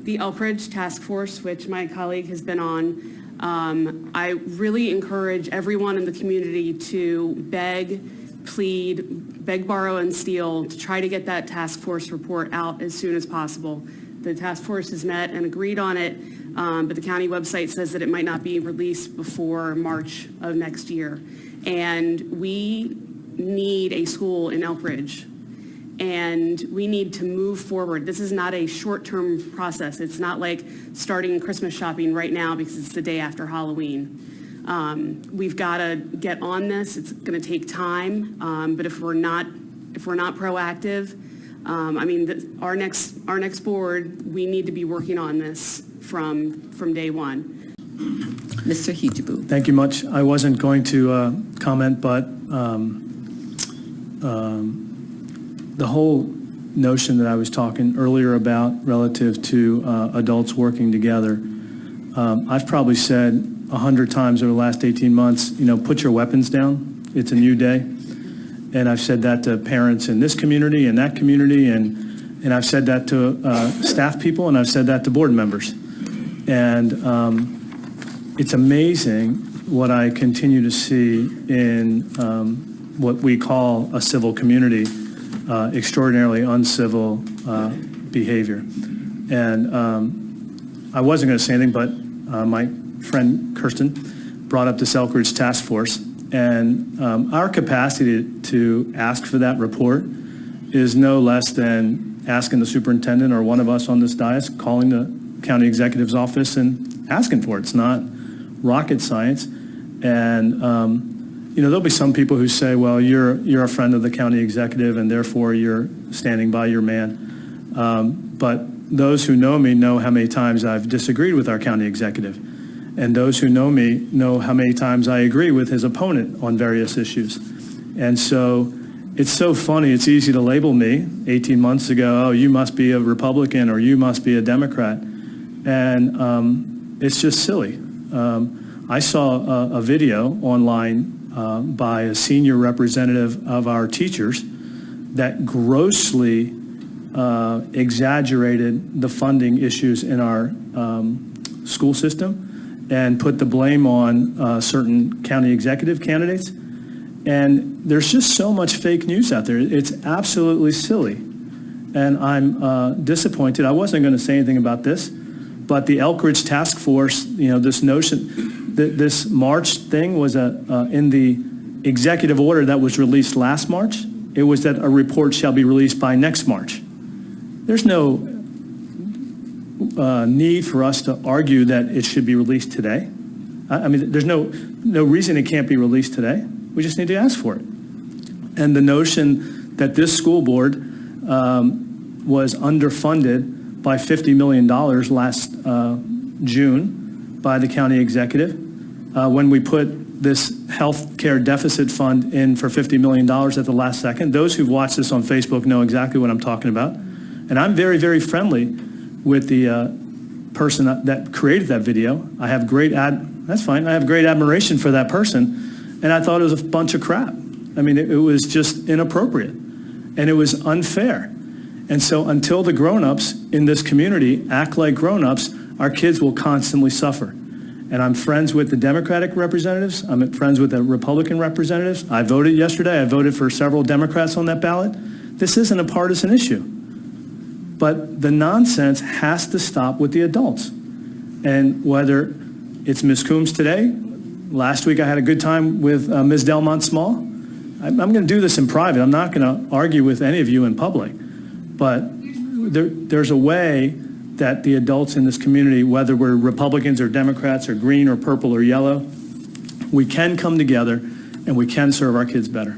the Elkridge Task Force, which my colleague has been on, I really encourage everyone in the community to beg, plead, beg, borrow, and steal to try to get that task force report out as soon as possible. The task force has met and agreed on it, but the county website says that it might not be released before March of next year. And we need a school in Elkridge, and we need to move forward. This is not a short-term process. It's not like starting Christmas shopping right now because it's the day after Halloween. We've got to get on this. It's going to take time, but if we're not proactive, I mean, our next board, we need to be working on this from day one. Mr. Hijibu. Thank you much. I wasn't going to comment, but the whole notion that I was talking earlier about relative to adults working together, I've probably said 100 times over the last 18 months, put your weapons down. It's a new day. And I've said that to parents in this community and that community, and I've said that to staff people, and I've said that to board members. And it's amazing what I continue to see in what we call a civil community, extraordinarily uncivil behavior. And I wasn't going to say anything, but my friend Kirsten brought up this Elkridge Task Force. And our capacity to ask for that report is no less than asking the superintendent or one of us on this dais, calling the county executive's office and asking for it. It's not rocket science. And, there'll be some people who say, well, you're a friend of the county executive and therefore you're standing by your man. But those who know me know how many times I've disagreed with our county executive. And those who know me know how many times I agree with his opponent on various issues. And so it's so funny. It's easy to label me 18 months ago, oh, you must be a Republican or you must be a Democrat. And it's just silly. I saw a video online by a senior representative of our teachers that grossly exaggerated the funding issues in our school system and put the blame on certain county executive candidates. And there's just so much fake news out there. It's absolutely silly. And I'm disappointed. I wasn't going to say anything about this, but the Elkridge Task Force, this notion, this March thing was in the executive order that was released last March. It was that a report shall be released by next March. There's no need for us to argue that it should be released today. I mean, there's no reason it can't be released today. We just need to ask for it. And the notion that this school board was underfunded by $50 million last June by the county executive, when we put this health care deficit fund in for $50 million at the last second. Those who've watched this on Facebook know exactly what I'm talking about. And I'm very, very friendly with the person that created that video. I have that's fine. I have great admiration for that person. And I thought it was a bunch of crap. I mean, it was just inappropriate and it was unfair. And so until the grown-ups in this community act like grown-ups, our kids will constantly suffer. And I'm friends with the Democratic representatives. I'm friends with the Republican representatives. I voted yesterday. I voted for several Democrats on that ballot. This isn't a partisan issue. But the nonsense has to stop with the adults. And whether it's Ms. Coombs today, last week I had a good time with Ms. Delmont Small. I'm going to do this in private. I'm not going to argue with any of you in public. But there's a way that the adults in this community, whether we're Republicans or Democrats or green or purple or yellow, we can come together and we can serve our kids better.